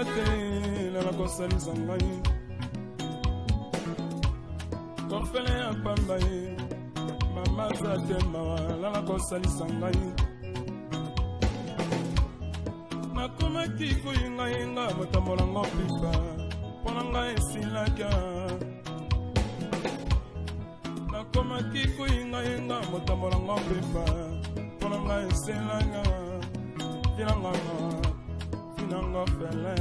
te lala kosalisa ngai kofele ya pamba ye mama za te mawa lala kosalisa ngai nakomaki kuyingayenga motambolango pipa mpona ngai esilaka nakomaki kuyingayenga motambolango pipa mpona ngai esilaka finanganga finanga fele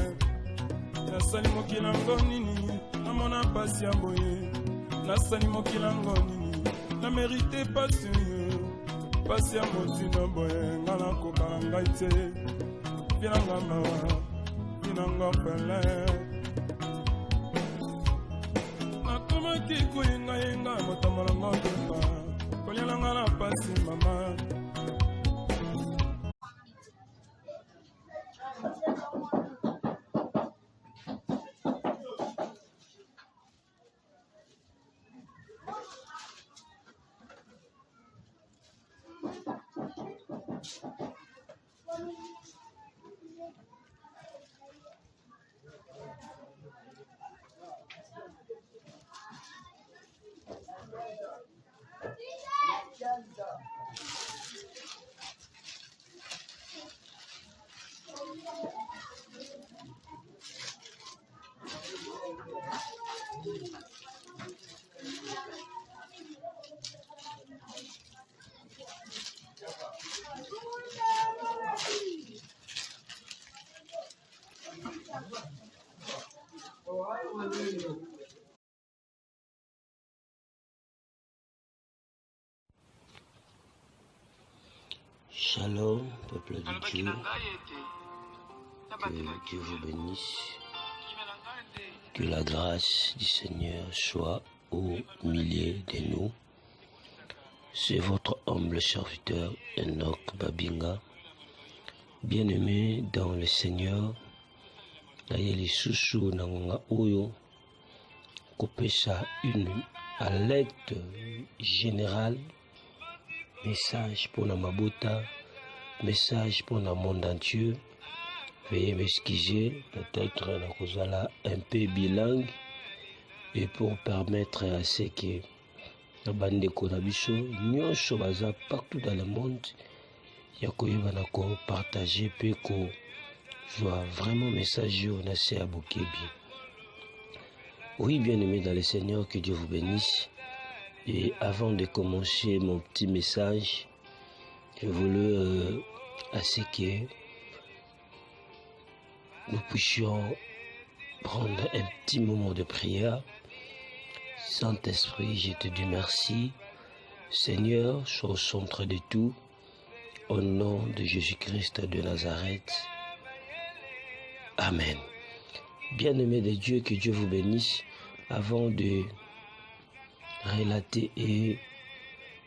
nasali mokilango nini namona pasi ya boye nasali mokilango nini na merite pasi ya motina boye nga nakobala ngai te finanga mawa finanga fele nakomaki kuyingayenga motambolango pipa kolielanga na pasi mama Shalom, peuple de Dieu, que Dieu vous bénisse, que la grâce du Seigneur soit au milieu de nous. C'est votre humble serviteur Enoch Babinga, bien-aimé dans le Seigneur, Nayeli Susu Nangonga Oyo, Kopesa une alerte générale, message pour la Mabota, message pour le monde entier. Veuillez m'excuser, peut-être un peu bilingue, et pour permettre à ce que la bande de Konabiso, nous sommes partout dans le monde, il y a qu'on partager, puis qu'on soit vraiment message on a assez à bouquer bien. Oui, bien-aimé dans le Seigneur, que Dieu vous bénisse. Et avant de commencer mon petit message, je voulais à ce que nous puissions prendre un petit moment de prière. Saint-Esprit, je te dis merci. Seigneur, sois au centre de tout. Au nom de Jésus-Christ de Nazareth. Amen. Bien-aimés de Dieu, que Dieu vous bénisse. Avant de relater et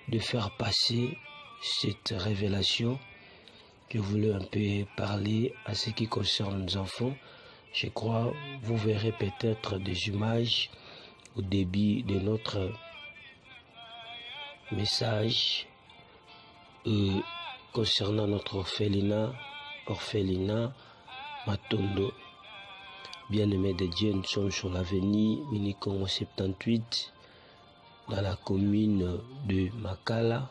de faire passer cette révélation, je voulais un peu parler à ce qui concerne nos enfants. Je crois vous verrez peut-être des images au début de notre message concernant notre orphelinat Matondo. Bien-aimés de Dieu, nous sommes sur l'avenue Minicongo 78 dans la commune de Makala.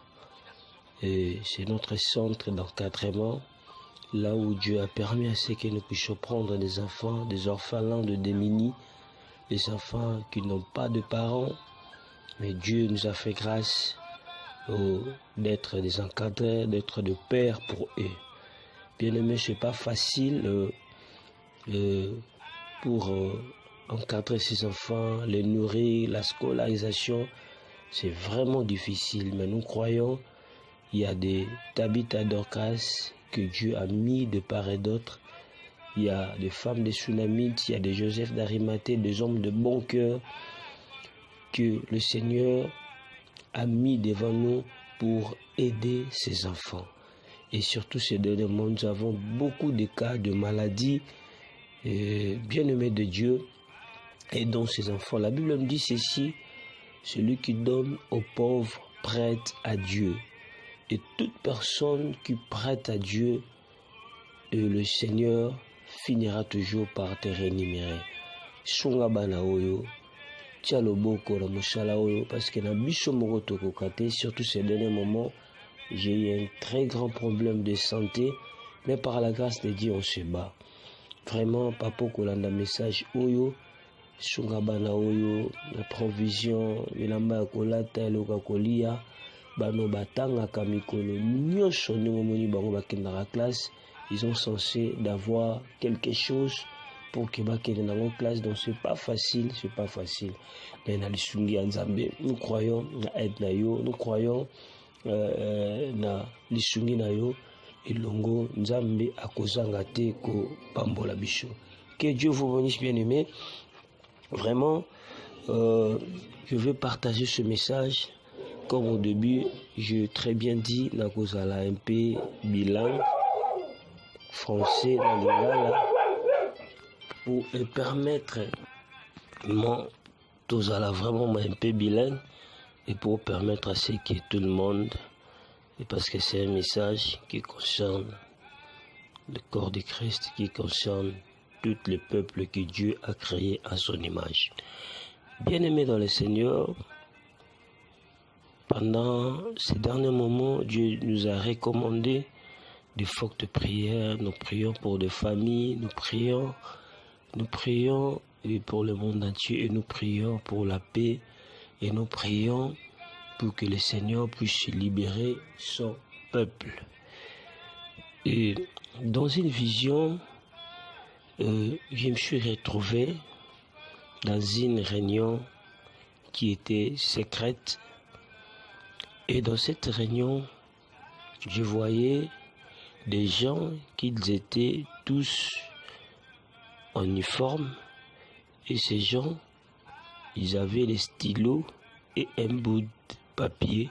C'est notre centre d'encadrement, là où Dieu a permis à ce que nous puissions prendre des enfants, des orphelins de démunis, des enfants qui n'ont pas de parents, mais Dieu nous a fait grâce d'être des encadrés, d'être des pères pour eux. Bien-aimés, c'est pas facile pour encadrer ces enfants, les nourrir, la scolarisation, c'est vraiment difficile. Mais nous croyons, il y a des Tabitha Dorcas que Dieu a mis de part et d'autre. Il y a des femmes des Tsunamites, il y a des Joseph d'Arimathée, des hommes de bon cœur que le Seigneur a mis devant nous pour aider ces enfants. Et surtout ces derniers mois, nous avons beaucoup de cas de maladies. Bien-aimés de Dieu, aidons ces enfants. La Bible me dit ceci: celui qui donne aux pauvres prête à Dieu. Et toute personne qui prête à Dieu, le Seigneur finira toujours par te rémunérer. Sunga bana oyo, tia loboko na mosala oyo, parce que na biso moko tokokate, surtout ces derniers moments, j'ai eu un très grand problème de santé, mais par la grâce de Dieu, on se bat. Vraiment, papa kolanda message oyo, sunga bana oyo, la provision, bilamba ya kolata, eloka kolia, bano batangaka mikolo nyonso ndenge omoni bango bakendaka classe, ils ont censé d'avoir quelque chose pour que bakende dans classe, donc c'est pas facile. Mais na lisungi ya Nzambe, nous croyons na aide na yo, nous croyons na lisungi na yo, elongo Nzambe akozanga te ko pambola biso. Que Dieu vous bénisse, bien-aimés. Vraiment, je veux partager ce message. Comme au début, j'ai très bien dit, na kozala un peu bilingue, français dans lingala, pour permettre tozala vraiment un peu bilingue et pour permettre à ce que tout le monde, et parce que c'est un message qui concerne le corps de Christ, qui concerne tous les peuples que Dieu a créés à son image. Bien-aimés dans le Seigneur, pendant ces derniers moments, Dieu nous a recommandé de fortes prières. Nous prions pour des familles, nous prions pour le monde entier et nous prions pour la paix et nous prions pour que le Seigneur puisse libérer son peuple. Et dans une vision, je me suis retrouvé dans une réunion qui était secrète. Et dans cette réunion, je voyais des gens qui étaient tous en uniforme. Et ces gens, ils avaient les stylos et un bout de papier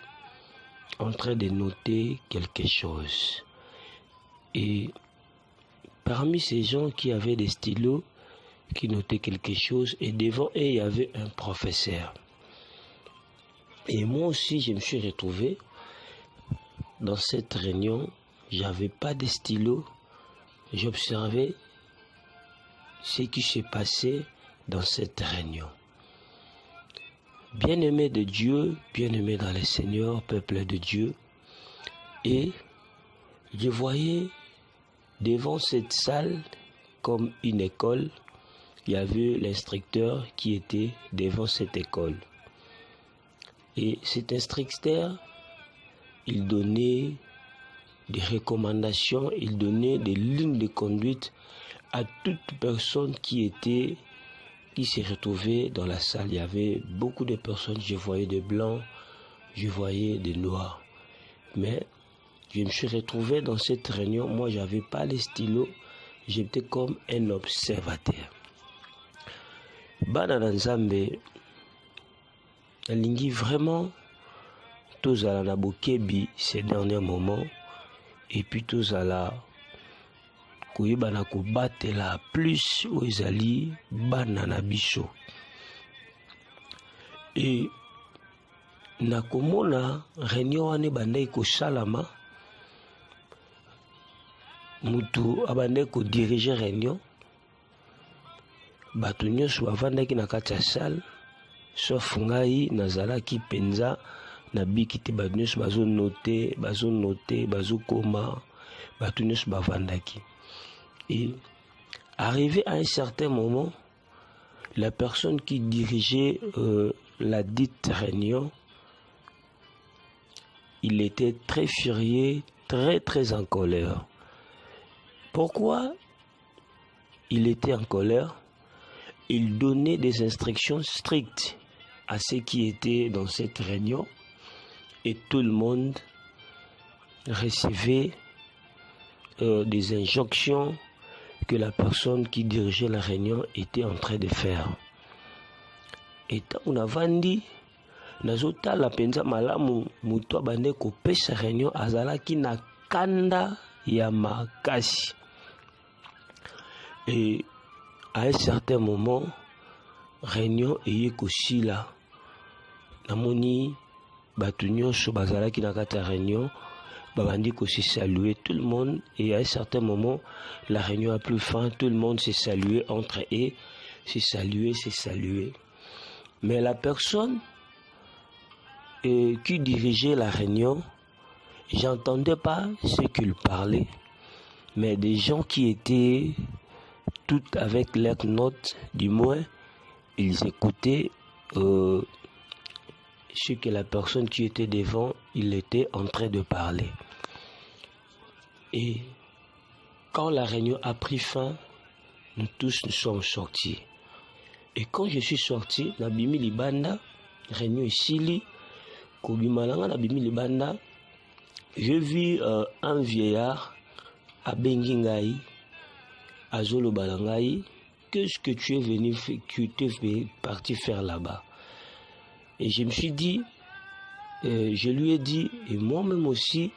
en train de noter quelque chose. Et parmi ces gens qui avaient des stylos, qui notaient quelque chose, et devant eux, il y avait un professeur. Et moi aussi, je me suis retrouvé dans cette réunion. J'avais pas de stylo. J'observais ce qui se passait dans cette réunion. Bien-aimés de Dieu, bien-aimés dans le Seigneur, peuple de Dieu, et je voyais devant cette salle comme une école, il y avait l'instructeur qui était devant cette école. Et cet instructeur, il donnait des recommandations, il donnait des lignes de conduite à toute personne qui se retrouvait dans la salle. Il y avait beaucoup de personnes, je voyais des blancs, je voyais des noirs. Mais je me suis retrouvé dans cette réunion, moi je n'avais pas les stylos, j'étais comme un observateur. Bana Nzambe, alingi vraiment tozala na bokebi ces derniers moments, et puis tozala koyeba na kobatela plus oyo ezali bana na biso. Et nakomona réunion wana ebandaki kosalama, mutu abandaki kodirige réunion, bato nyonso bavandaki na kati ya salle, sauf ngai nazalaki penza na biki te, bato nyonso bazonote, bazokoma, bato nyonso bavandaki. Et arrivé à un certain moment, la personne qui dirigeait la dite réunion, il était très furieux, très en colère. Pourquoi il était en colère? Il donnait des instructions strictes à ceux qui étaient dans cette réunion et tout le monde recevait des injonctions que la personne qui dirigeait la réunion était en train de faire. Et on a vendu nazota la penza malamu mutu abande kopesa réunion azalaki na kanda ya makasi. Et à un certain moment, réunion eye kosila. Namoni batu nyonso bazalaki na kati ya réunion, Babandiko s'est salué, tout le monde, et à un certain moment, la réunion a pris fin, tout le monde s'est salué entre eux, s'est salué. Mais la personne qui dirigeait la réunion, j'entendais pas ce qu'il parlait, mais des gens qui étaient tout avec leurs notes, du moins, ils écoutaient ce que la personne qui était devant, il était en train de parler. Et quand la réunion a pris fin, nous tous nous sommes sortis. Et quand je suis sorti, na bimi libanda, réunion ici, kobimalanga na bimi libanda, je vis un vieillard à Bengingaï, à Zolo Balangaï. Qu'est-ce que tu es venu faire, tu es parti faire là-bas? Et je me suis dit, je lui ai dit, et moi-même aussi,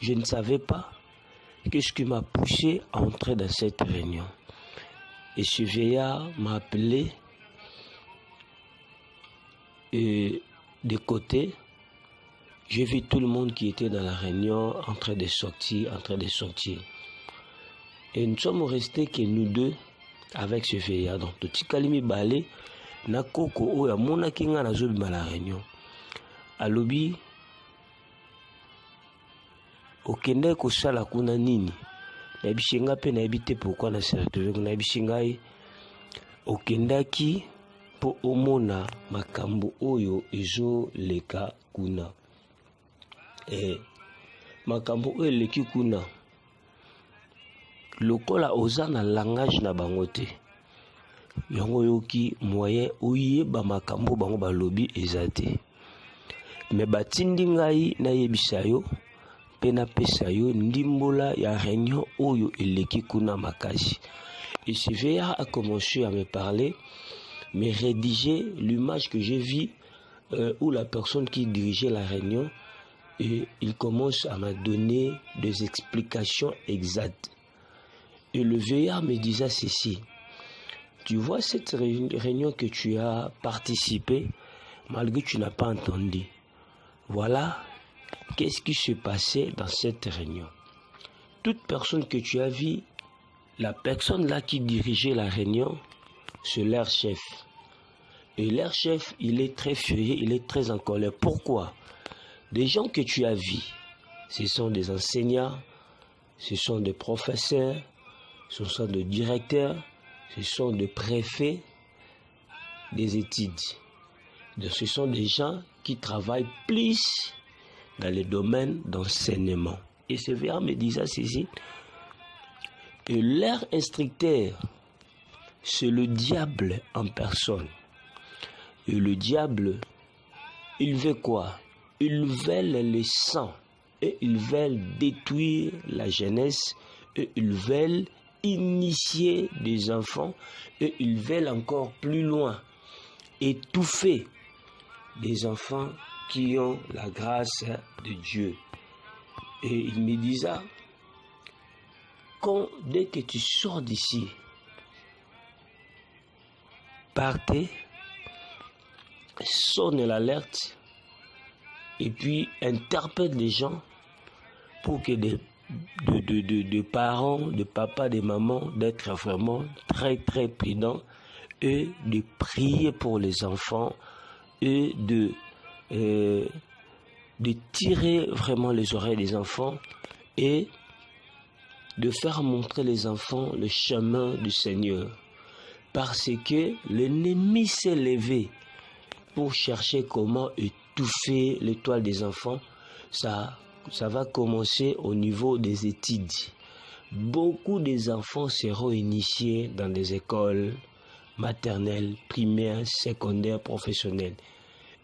je ne savais pas qu'est-ce qui m'a poussé à entrer dans cette réunion. Et ce vieillard m'a appelé de côté. J'ai vu tout le monde qui était dans la réunion en train de sortir. Et nous sommes restés que nous deux avec ce vieillard. Donc, tout Kalimi Balé, Nakoko, Oya, Mona Kinga, Nazobi, la réunion. Alobi, Okende, Kosala, Kuna Nini. Nabishinga, pe Nabite, pourquoi na se retrouver, Nabishinga, Okendaki, po Omona, Makambo, Oyo, Ezo, Leka, Kuna. Et Makambo, Oyo, Leki, Kuna. Lokola oza na langage na bangote yango yoki moyen oyeba makambo bango balobi ezate me batindi ngai na yebisa yo pe na pesa yo ndimbola ya réunion oyo eleki kuna makasi. Et ce vieillard a commencé à me parler, me rédiger l'image que j'ai vue où la personne qui dirigeait la réunion, et il commence à me donner des explications exactes. Et le vieillard me disait ceci: tu vois cette réunion que tu as participé, malgré que tu n'as pas entendu. Voilà qu'est-ce qui se passait dans cette réunion. Toute personne que tu as vue, la personne là qui dirigeait la réunion, c'est leur chef. Et leur chef, il est très furieux, il est très en colère. Pourquoi? Des gens que tu as vus, ce sont des enseignants, ce sont des professeurs, ce sont des directeurs, ce sont des préfets des études. Donc, ce sont des gens qui travaillent plus dans le domaine d'enseignement. Et ce verre me disait ceci, et leur instructeur, c'est le diable en personne. Et le diable, il veut quoi? Il veut le sang, et ils veulent détruire la jeunesse, et ils veulent initier des enfants, et ils veulent encore plus loin étouffer des enfants qui ont la grâce de Dieu. Et il me disait, dès que tu sors d'ici, partez, sonne l'alerte, et puis interpelle les gens pour que des parents, de papa, de maman, d'être vraiment très très prudents et de prier pour les enfants et de tirer vraiment les oreilles des enfants et de faire montrer les enfants le chemin du Seigneur. Parce que l'ennemi s'est levé pour chercher comment étouffer l'étoile des enfants. Ça va commencer au niveau des études. Beaucoup des enfants seront initiés dans des écoles maternelles, primaires, secondaires, professionnelles.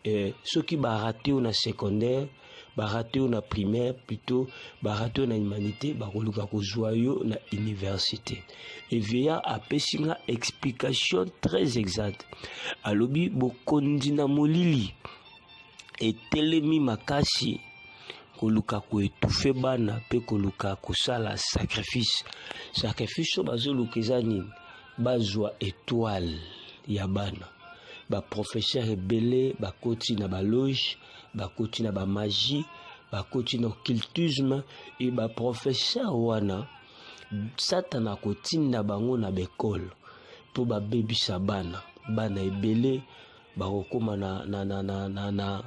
Et ceux qui vont rater au secondaire, vont rater au primaire, plutôt, vont rater en humanité, vont rater en université. Et via a une explication très exacte. Alobi bokondina molili et telemi makasi. Koluka ko étouffer bana pe koluka ko sala sacrifice so bazolukezani bazwa étoile ya bana ba professeur ebele ba koti na ba loge ba koti na ba magie bakoti na occultisme et professeur wana Satana kotinda bango na bekole po babebisa bana ebele bakokoma na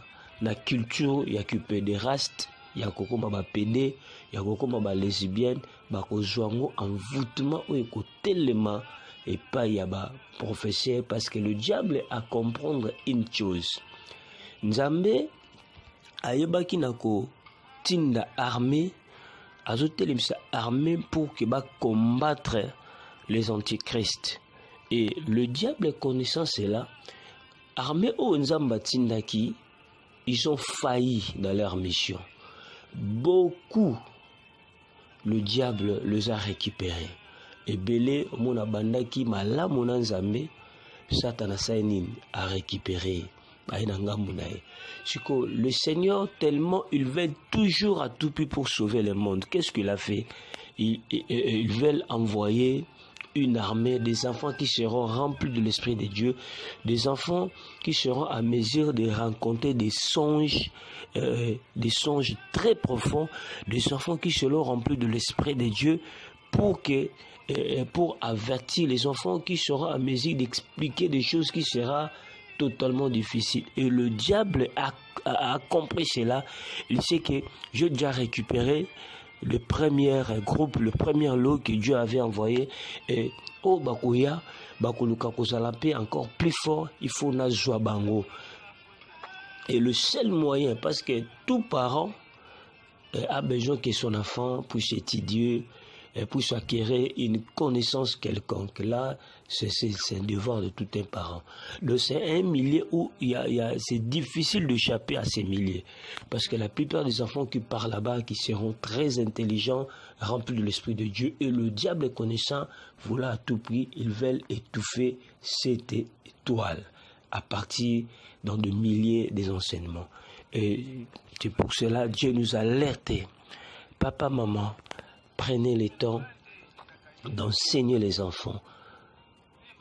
culture ya pédéraste ya kokoma bapédé ya kokoma balesbienne bakozwa ngo envoûtement oyo kotelema epai ya baprofesseur parce que le diable a comprendre une chose. Nzambe ayebaki na kotinda armée azotelemisa armée pour que combattre les antichrists. Et le diable connaissant cela, armée au Nzamba tindaki, ils ont failli dans leur mission. Beaucoup, le diable les a récupérés. Et belé mona bandaki mala mona Nzambe, Satana Sainin a récupéré. Le Seigneur, tellement il veut toujours à tout prix pour sauver le monde. Qu'est-ce qu'il a fait? Il veut envoyer une armée des enfants qui seront remplis de l'Esprit de Dieu, des enfants qui seront à mesure de rencontrer des songes très profonds, des enfants qui seront remplis de l'Esprit de Dieu pour avertir les enfants qui seront à mesure d'expliquer des choses qui seront totalement difficiles. Et le diable a compris cela. Il sait que j'ai déjà récupéré le premier groupe, le premier lot que Dieu avait envoyé. Et au Bakuya, Bakuluka Kozalape, encore plus fort, il faut Nazwa Bango. Et le seul moyen, parce que tout parent a besoin que son enfant puisse étudier, puisse acquérir une connaissance quelconque. Là, c'est un devoir de tout un parent. Donc c'est un milieu où c'est difficile d'échapper à ces milieux. Parce que la plupart des enfants qui partent là-bas, qui seront très intelligents, remplis de l'Esprit de Dieu, et le diable connaissant, voilà à tout prix, ils veulent étouffer cette étoile à partir dans de milliers des enseignements. Et c'est pour cela que Dieu nous a alertés. Papa, maman, prenez le temps d'enseigner les enfants.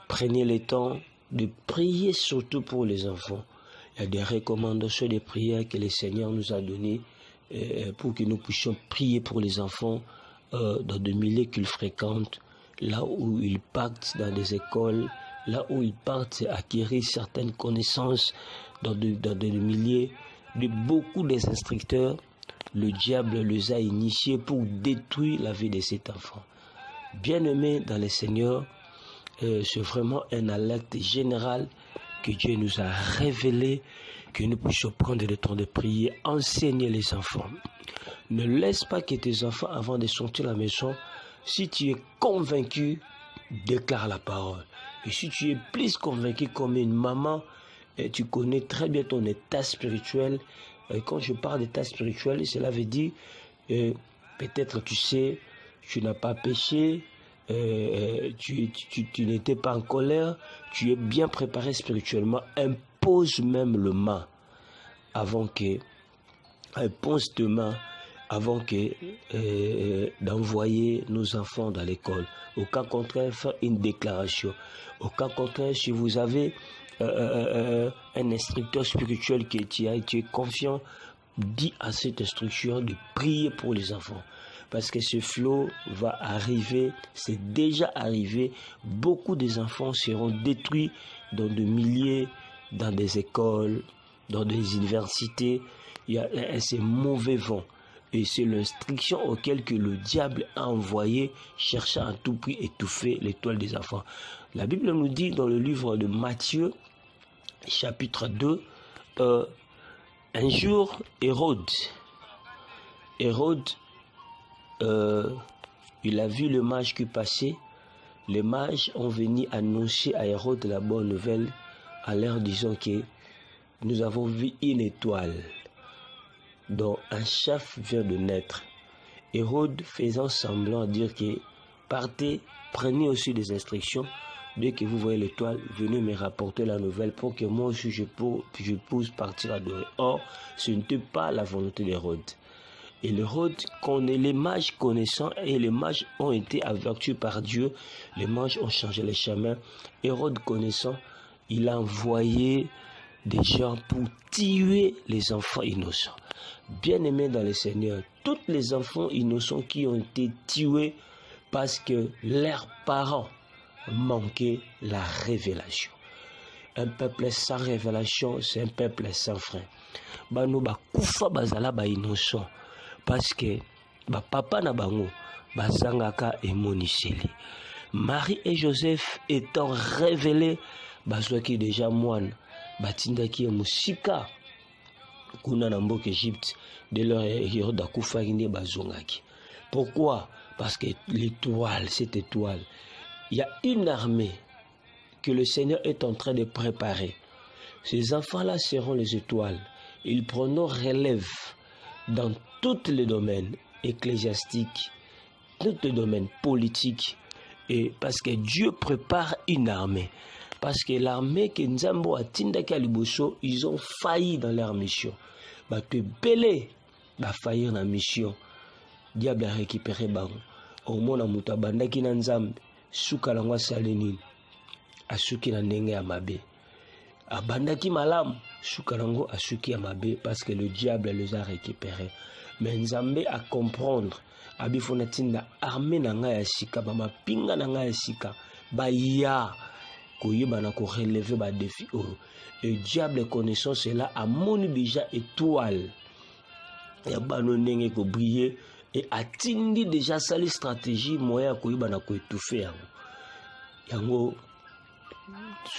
Prenez le temps de prier surtout pour les enfants. Il y a des recommandations de prières que le Seigneur nous a données pour que nous puissions prier pour les enfants dans des milieux qu'ils fréquentent, là où ils partent dans des écoles, là où ils partent acquérir certaines connaissances dans des milieux. De beaucoup des instructeurs, le diable les a initiés pour détruire la vie de cet enfant. Bien-aimés dans le Seigneur, c'est vraiment un alerte général que Dieu nous a révélé, que nous puissions prendre le temps de prier, enseigner les enfants. Ne laisse pas que tes enfants, avant de sortir de la maison, si tu es convaincu, déclare la parole. Et si tu es plus convaincu comme une maman, et tu connais très bien ton état spirituel. Et quand je parle d'état spirituel, cela veut dire peut-être tu sais, tu n'as pas péché, tu n'étais pas en colère, tu es bien préparé spirituellement. Impose même le main avant que d'envoyer nos enfants dans l'école. Au cas contraire, faire une déclaration. Au cas contraire, si vous avez un instructeur spirituel qui est confiant, dis à cet instructeur de prier pour les enfants. Parce que ce flot va arriver, c'est déjà arrivé. Beaucoup des enfants seront détruits dans des milliers, dans des écoles, dans des universités. Il y a ces mauvais vents. Et c'est l'instruction auquel que le diable a envoyé, cherchant à tout prix étouffer l'étoile des enfants. La Bible nous dit dans le livre de Matthieu, chapitre 2, un jour, Hérode, il a vu le mage qui passait. Les mages ont venu annoncer à Hérode la bonne nouvelle en leur disant que nous avons vu une étoile dont un chef vient de naître. Hérode faisant semblant de dire que partez, prenez aussi des instructions. Dès que vous voyez l'étoile, venez me rapporter la nouvelle pour que moi aussi je puisse partir adorer. Or, ce n'était pas la volonté d'Hérode. Et l'Hérode connaît les mages connaissants, et les mages ont été avertis par Dieu. Les mages ont changé les chemins. Hérode connaissant, il a envoyé des gens pour tuer les enfants innocents. Bien-aimés dans le Seigneur, tous les enfants innocents qui ont été tués parce que leurs parents manquaient la révélation. Un peuple sans révélation, c'est un peuple sans frein. Bano ba kufa bazala ba innocent parce que ba papa na bango bazangaka emoniseli. Marie et Joseph étant révélés, bazwaki déjà moine, batindaki musika kuna na mboka Égypte de leur héros d'akufa ine bazongaki. Pourquoi? Parce que l'étoile, cette étoile, il y a une armée que le Seigneur est en train de préparer. Ces enfants-là seront les étoiles. Ils prendront relève dans tous les domaines ecclésiastiques, tous les domaines politiques. Et parce que Dieu prépare une armée. Parce que l'armée que Nzambo a tindaki aliboso, ils ont failli dans leur mission. Bato belé ba faillir dans la mission. Diable a récupéré bango. Au mona muta bandaki na Nzambe, suka langwa salenini. Asuki na ndenge ya mabe. Abandaki malam, suka lango asuki ya mabe parce que le diable les a récupérés. Mais Nzambe a comprendre. Abifona tinda armée na nga ya sika, ba mapinga na nga ya sika, ba ya koyeba na ko relever ba défi. Le diable connaissant cela a moni déjà étoile. Ya bano ndenge ko briller et atindi déjà sali stratégie moyen koyeba na ko étouffer yango. Yango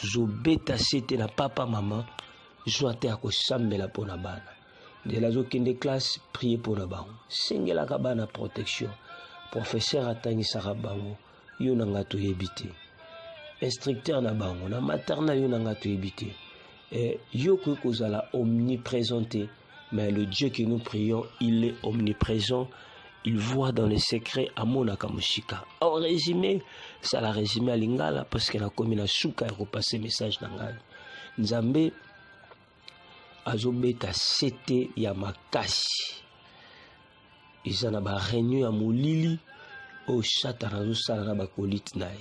zobeta sete na papa maman joate ako sambela pona bana. De la zokende classe prier pour na bango. Sengela ka bana protection. Professeur atangi sarabango yo na ngato yebite. Instructeur na bango na maternelle yo na ngato yebite. Et yo ko kozala omniprésente, mais le Dieu que nous prions, il est omniprésent. Il voit dans les secrets amona kamushika. En résumé, ça la résumé à lingala parce que la commune suka a repassé message nangal. Nzambe azobeta sete ya makasi. Izana ba réunion ya molili o satana zo sala na ba kolite nae.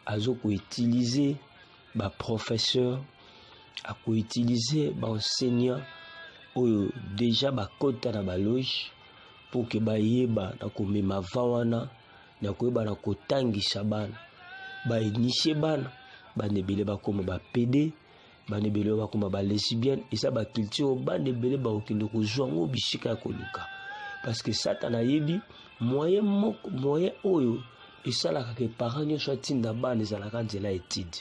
Azo ko utiliser ba professeur, a ko utiliser ba enseignant o déjà ba kota na ba loge pour que ba yeba na ko mema vawana na ko yeba na ko tangisa bana. Ba initier bana, ba nebele ba koma ba PD. Banebele bakoma ba lesbienne et ça ba culture banebele ba okinde ko zwango bisika koluka parce que Satan a yebi moyen oyo et ça la que parents nyo chatinda bana za la kanzela étude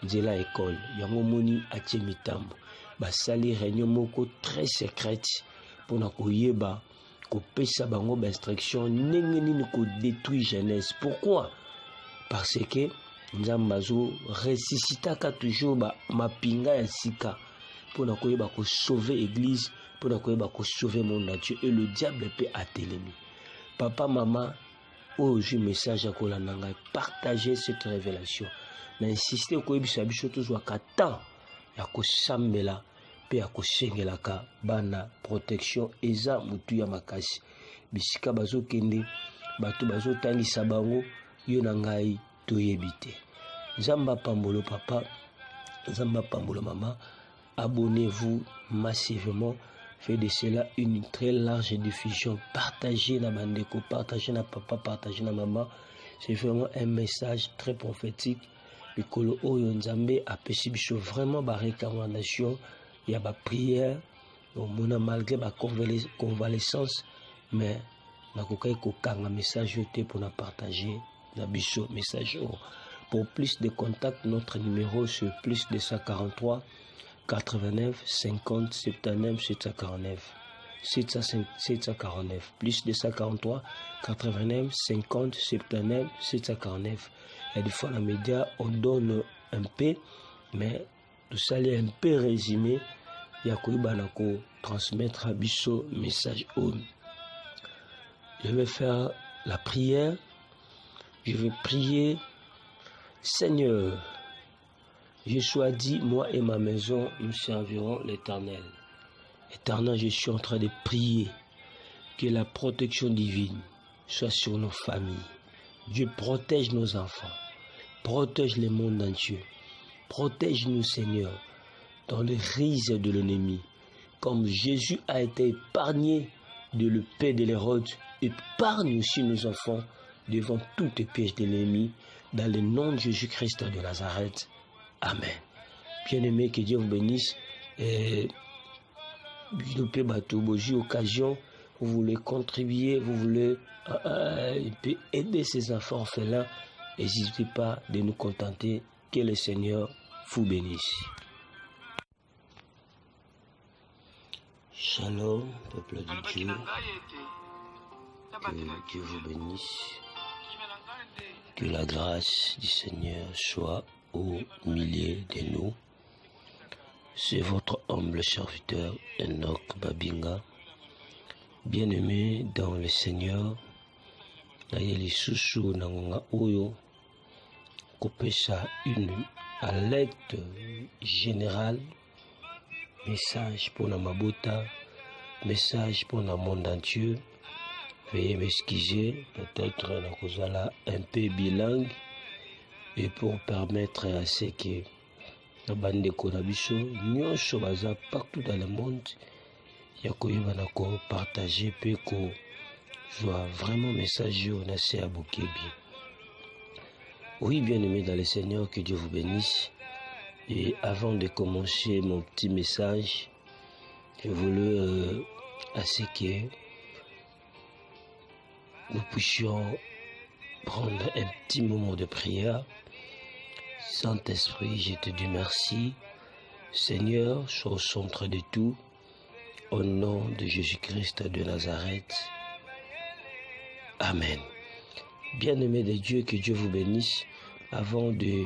nzela école yango moni atie mitambo ba sali réunion moko très secrète pour na koyeba ko pesa bango ba instruction ndenge nini ko détruire jeunesse. Pourquoi? Parce que Nzambazo ressuscitaka toujours ba mapinga ya sika pour na koyeba ko sauver église, pour na koyeba ko sauver monde entier et le diable peut atteler. Papa maman, aujourd'hui message à kolananga, partager cette révélation. Na insister ko yebisa biso toujours ka temps ya ko sambela pe ya ko sengelaka bana protection eza mutu ya makasi. Bisika bazo kende bato bazo tangisa bango yo na ngai toyebite. Zamba Pambolo papa, Zamba Pambolo maman, abonnez-vous massivement, faites de cela une très large diffusion, partagez la bandeko, partagez la papa, partagez la maman, c'est vraiment un message très prophétique. Le Kolo Oyo Nzambe a péché bicho vraiment ba recommandation, il y a ba prière, malgré ba convalescence, mais na kokai ko kanga message yote pour na partager na bicho message. Pour plus de contacts, notre numéro c'est plus 243 89 50 79 749 749 plus 243 89 50 79 749. Et des fois, les médias, on donne un peu, mais tout ça est un peu résumé. Il y a quoi transmettre à Bisso message haut. Je vais faire la prière. Je vais prier. Seigneur, je sois dit, moi et ma maison, nous servirons l'Éternel. Éternel, je suis en train de prier que la protection divine soit sur nos familles. Dieu protège nos enfants, protège le monde entier, protège-nous, Seigneur. dans les rises de l'ennemi. Comme Jésus a été épargné de l'épée de l'Hérode, épargne aussi nos enfants devant toutes les pièges de l'ennemi, dans le nom de Jésus-Christ de Nazareth. Amen. Bien-aimés, que Dieu vous bénisse. Occasion, vous voulez contribuer, vous voulez aider ces enfants orphelins, n'hésitez pas de nous contenter. Que le Seigneur vous bénisse. Shalom, peuple de Dieu. Que Dieu vous bénisse. Que la grâce du Seigneur soit au milieu de nous. C'est votre humble serviteur Enoch Babinga. Bien-aimé dans le Seigneur, nayeli susu nangonga oyo kopesa une alerte générale, message pour la Mabota, message pour le monde entier. Veuillez m'excuser, peut-être un peu bilingue, et pour permettre à ce que la bande de Konabiso, nous sommes partout dans le monde, il y a qu'on partager, puis qu'on soit vraiment message on a assez à bouquer bien. Oui, bien-aimé dans le Seigneur, que Dieu vous bénisse. Et avant de commencer mon petit message, je voulais à ce que nous puissions prendre un petit moment de prière. Saint-Esprit, je te dis merci. Seigneur, sois au centre de tout. Au nom de Jésus-Christ de Nazareth. Amen. Bien-aimés de Dieu, que Dieu vous bénisse. Avant de